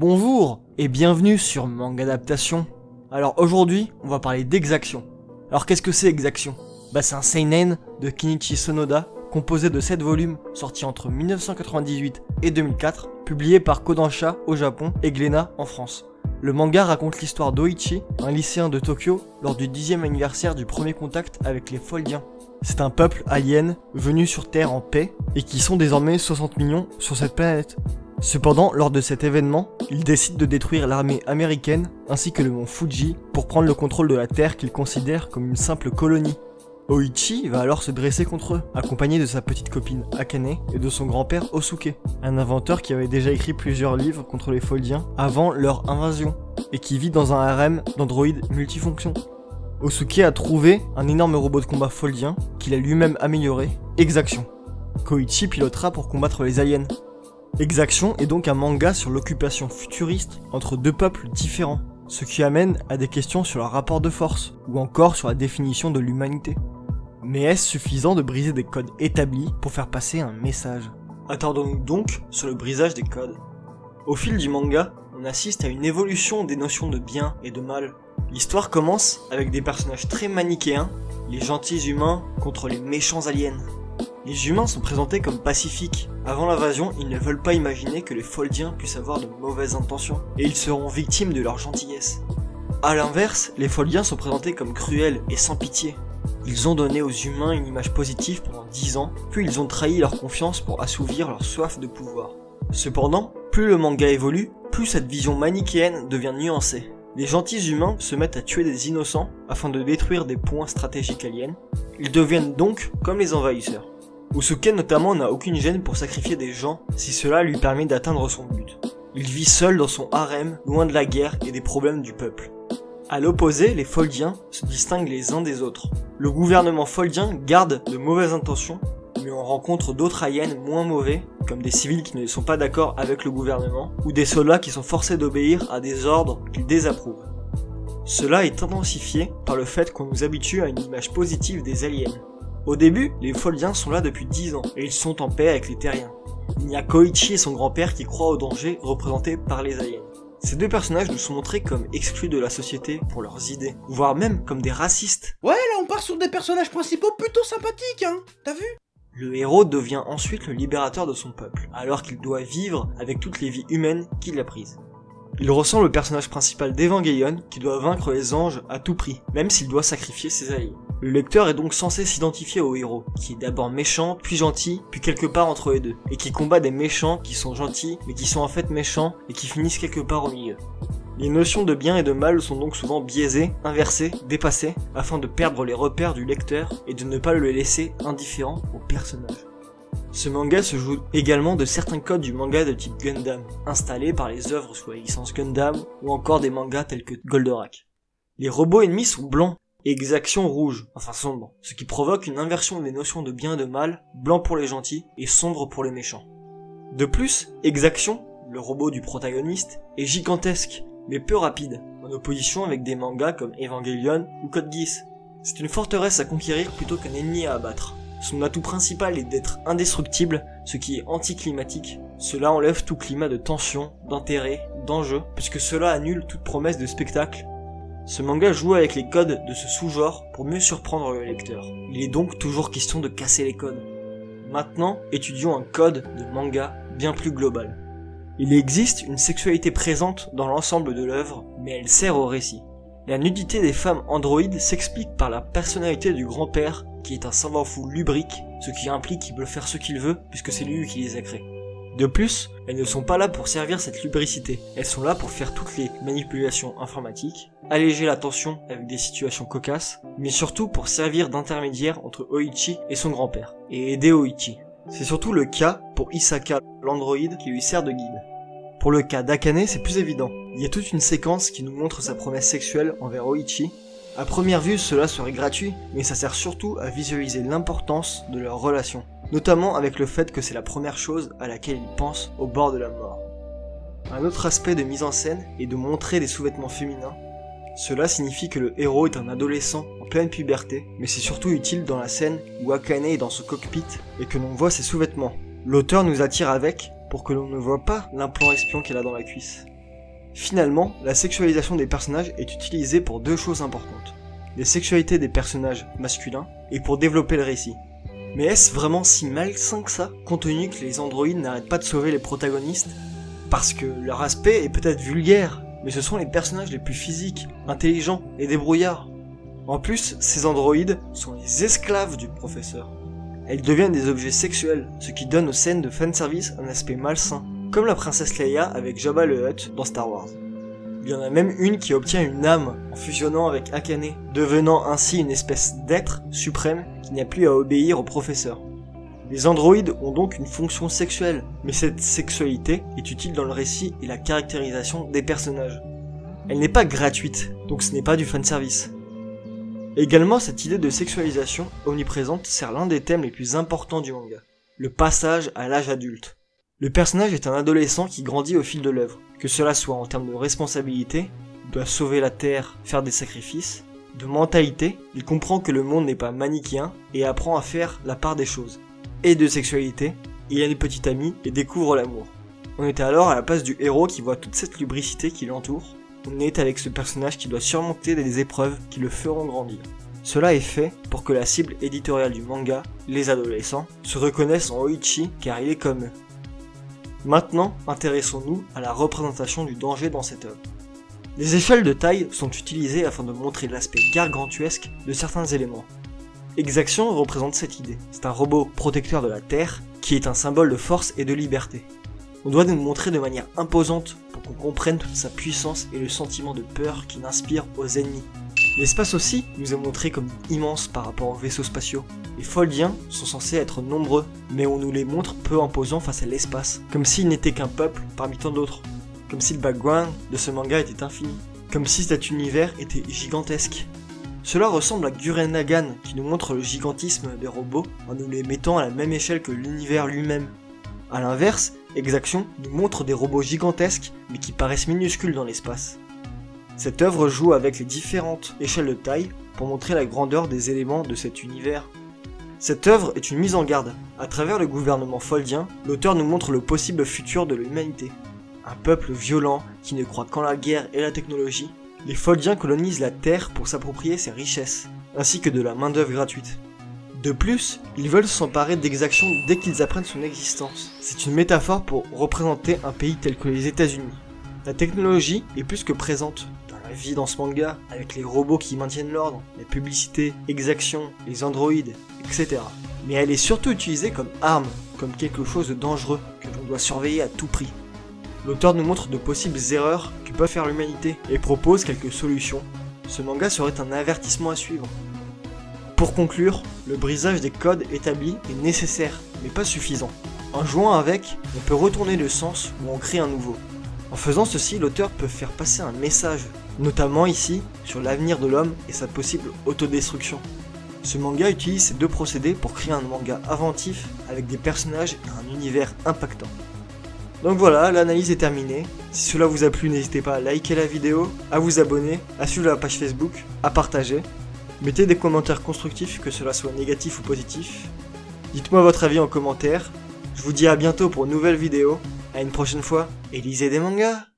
Bonjour et bienvenue sur Manga Adaptation. Alors aujourd'hui, on va parler d'Exaction. Alors qu'est-ce que c'est Exaction? C'est un seinen de Kenichi Sonoda, composé de 7 volumes, sortis entre 1998 et 2004, publié par Kodansha au Japon et Glénat en France. Le manga raconte l'histoire d'Oichi, un lycéen de Tokyo, lors du 10e anniversaire du premier contact avec les Foldiens. C'est un peuple alien venu sur Terre en paix et qui sont désormais 60 millions sur cette planète. Cependant, lors de cet événement, ils décident de détruire l'armée américaine ainsi que le mont Fuji pour prendre le contrôle de la Terre qu'ils considèrent comme une simple colonie. Oichi va alors se dresser contre eux, accompagné de sa petite copine Akane et de son grand-père Osuke, un inventeur qui avait déjà écrit plusieurs livres contre les Foldiens avant leur invasion, et qui vit dans un harem d'androïdes multifonctions. Osuke a trouvé un énorme robot de combat foldien qu'il a lui-même amélioré, Exaction, qu'Oichi pilotera pour combattre les aliens. Exaction est donc un manga sur l'occupation futuriste entre deux peuples différents, ce qui amène à des questions sur leur rapport de force, ou encore sur la définition de l'humanité. Mais est-ce suffisant de briser des codes établis pour faire passer un message? Attardons-nous donc sur le brisage des codes. Au fil du manga, on assiste à une évolution des notions de bien et de mal. L'histoire commence avec des personnages très manichéens, les gentils humains contre les méchants aliens. Les humains sont présentés comme pacifiques. Avant l'invasion, ils ne veulent pas imaginer que les Foldiens puissent avoir de mauvaises intentions, et ils seront victimes de leur gentillesse. A l'inverse, les Foldiens sont présentés comme cruels et sans pitié. Ils ont donné aux humains une image positive pendant 10 ans, puis ils ont trahi leur confiance pour assouvir leur soif de pouvoir. Cependant, plus le manga évolue, plus cette vision manichéenne devient nuancée. Les gentils humains se mettent à tuer des innocents afin de détruire des points stratégiques aliens. Ils deviennent donc comme les envahisseurs. Osuke notamment n'a aucune gêne pour sacrifier des gens si cela lui permet d'atteindre son but. Il vit seul dans son harem, loin de la guerre et des problèmes du peuple. À l'opposé, les Foldiens se distinguent les uns des autres. Le gouvernement foldien garde de mauvaises intentions, mais on rencontre d'autres aliens moins mauvais, comme des civils qui ne sont pas d'accord avec le gouvernement, ou des soldats qui sont forcés d'obéir à des ordres qu'ils désapprouvent. Cela est intensifié par le fait qu'on nous habitue à une image positive des aliens. Au début, les Foldiens sont là depuis 10 ans, et ils sont en paix avec les Terriens. Il n'y a qu'Oichi et son grand-père qui croient au danger représenté par les aliens. Ces deux personnages nous sont montrés comme exclus de la société pour leurs idées, voire même comme des racistes. Ouais, là on part sur des personnages principaux plutôt sympathiques, hein, t'as vu? Le héros devient ensuite le libérateur de son peuple, alors qu'il doit vivre avec toutes les vies humaines qu'il a prises. Il ressemble au personnage principal d'Evangelion qui doit vaincre les anges à tout prix, même s'il doit sacrifier ses alliés. Le lecteur est donc censé s'identifier au héros, qui est d'abord méchant, puis gentil, puis quelque part entre les deux, et qui combat des méchants qui sont gentils, mais qui sont en fait méchants, et qui finissent quelque part au milieu. Les notions de bien et de mal sont donc souvent biaisées, inversées, dépassées, afin de perdre les repères du lecteur et de ne pas le laisser indifférent au personnage. Ce manga se joue également de certains codes du manga de type Gundam, installés par les œuvres sous la licence Gundam, ou encore des mangas tels que Goldorak. Les robots ennemis sont blancs, et Exaction rouge, enfin sombre, ce qui provoque une inversion des notions de bien et de mal, blanc pour les gentils et sombre pour les méchants. De plus, Exaction, le robot du protagoniste, est gigantesque, mais peu rapide, en opposition avec des mangas comme Evangelion ou Code Geass. C'est une forteresse à conquérir plutôt qu'un ennemi à abattre. Son atout principal est d'être indestructible, ce qui est anticlimatique. Cela enlève tout climat de tension, d'intérêt, d'enjeu, puisque cela annule toute promesse de spectacle. Ce manga joue avec les codes de ce sous-genre pour mieux surprendre le lecteur. Il est donc toujours question de casser les codes. Maintenant, étudions un code de manga bien plus global. Il existe une sexualité présente dans l'ensemble de l'œuvre, mais elle sert au récit. La nudité des femmes androïdes s'explique par la personnalité du grand-père, qui est un savant fou lubrique, ce qui implique qu'il peut faire ce qu'il veut, puisque c'est lui qui les a créés. De plus, elles ne sont pas là pour servir cette lubricité, elles sont là pour faire toutes les manipulations informatiques, alléger la tension avec des situations cocasses, mais surtout pour servir d'intermédiaire entre Oichi et son grand-père, et aider Oichi. C'est surtout le cas pour Isaka, l'androïde, qui lui sert de guide. Pour le cas d'Akane, c'est plus évident. Il y a toute une séquence qui nous montre sa promesse sexuelle envers Oichi. À première vue, cela serait gratuit, mais ça sert surtout à visualiser l'importance de leur relation, notamment avec le fait que c'est la première chose à laquelle il pense au bord de la mort. Un autre aspect de mise en scène est de montrer des sous-vêtements féminins. Cela signifie que le héros est un adolescent en pleine puberté, mais c'est surtout utile dans la scène où Akane est dans son cockpit et que l'on voit ses sous-vêtements. L'auteur nous attire avec pour que l'on ne voit pas l'implant espion qu'elle a dans la cuisse. Finalement, la sexualisation des personnages est utilisée pour deux choses importantes. Les sexualités des personnages masculins et pour développer le récit. Mais est-ce vraiment si malsain que ça, compte tenu que les androïdes n'arrêtent pas de sauver les protagonistes? Parce que leur aspect est peut-être vulgaire, mais ce sont les personnages les plus physiques, intelligents et débrouillards. En plus, ces androïdes sont les esclaves du professeur. Elles deviennent des objets sexuels, ce qui donne aux scènes de fanservice un aspect malsain, comme la princesse Leia avec Jabba le Hutt dans Star Wars. Il y en a même une qui obtient une âme en fusionnant avec Akane, devenant ainsi une espèce d'être suprême qui n'a plus à obéir au professeur. Les androïdes ont donc une fonction sexuelle, mais cette sexualité est utile dans le récit et la caractérisation des personnages. Elle n'est pas gratuite, donc ce n'est pas du fanservice. Également, cette idée de sexualisation omniprésente sert l'un des thèmes les plus importants du manga, le passage à l'âge adulte. Le personnage est un adolescent qui grandit au fil de l'œuvre, que cela soit en termes de responsabilité, il doit sauver la terre, faire des sacrifices, de mentalité, il comprend que le monde n'est pas manichéen et apprend à faire la part des choses, et de sexualité, il a une petite amie et découvre l'amour. On est alors à la place du héros qui voit toute cette lubricité qui l'entoure, on est avec ce personnage qui doit surmonter des épreuves qui le feront grandir. Cela est fait pour que la cible éditoriale du manga, les adolescents, se reconnaissent en Oichi car il est comme eux. Maintenant, intéressons-nous à la représentation du danger dans cette œuvre. Les échelles de taille sont utilisées afin de montrer l'aspect gargantuesque de certains éléments. Exaction représente cette idée. C'est un robot protecteur de la Terre qui est un symbole de force et de liberté. On doit nous le montrer de manière imposante pour qu'on comprenne toute sa puissance et le sentiment de peur qu'il inspire aux ennemis. L'espace aussi nous est montré comme immense par rapport aux vaisseaux spatiaux. Les Foldiens sont censés être nombreux, mais on nous les montre peu imposants face à l'espace, comme s'ils n'étaient qu'un peuple parmi tant d'autres, comme si le background de ce manga était infini, comme si cet univers était gigantesque. Cela ressemble à Gurren Lagann qui nous montre le gigantisme des robots en nous les mettant à la même échelle que l'univers lui-même. A l'inverse, Exaction nous montre des robots gigantesques mais qui paraissent minuscules dans l'espace. Cette œuvre joue avec les différentes échelles de taille pour montrer la grandeur des éléments de cet univers. Cette œuvre est une mise en garde. À travers le gouvernement foldien, l'auteur nous montre le possible futur de l'humanité. Un peuple violent qui ne croit qu'en la guerre et la technologie, les Foldiens colonisent la Terre pour s'approprier ses richesses, ainsi que de la main-d'œuvre gratuite. De plus, ils veulent s'emparer d'Exaction dès qu'ils apprennent son existence. C'est une métaphore pour représenter un pays tel que les États-Unis. La technologie est plus que présente dans la vie dans ce manga, avec les robots qui maintiennent l'ordre, les publicités, Exaction, les androïdes, etc. Mais elle est surtout utilisée comme arme, comme quelque chose de dangereux que l'on doit surveiller à tout prix. L'auteur nous montre de possibles erreurs que peut faire l'humanité et propose quelques solutions. Ce manga serait un avertissement à suivre. Pour conclure, le brisage des codes établis est nécessaire, mais pas suffisant. En jouant avec, on peut retourner le sens ou en créer un nouveau. En faisant ceci, l'auteur peut faire passer un message, notamment ici, sur l'avenir de l'homme et sa possible autodestruction. Ce manga utilise ces deux procédés pour créer un manga inventif avec des personnages et un univers impactant. Donc voilà, l'analyse est terminée. Si cela vous a plu, n'hésitez pas à liker la vidéo, à vous abonner, à suivre la page Facebook, à partager. Mettez des commentaires constructifs, que cela soit négatif ou positif. Dites-moi votre avis en commentaire. Je vous dis à bientôt pour une nouvelle vidéo. À une prochaine fois, et lisez des mangas!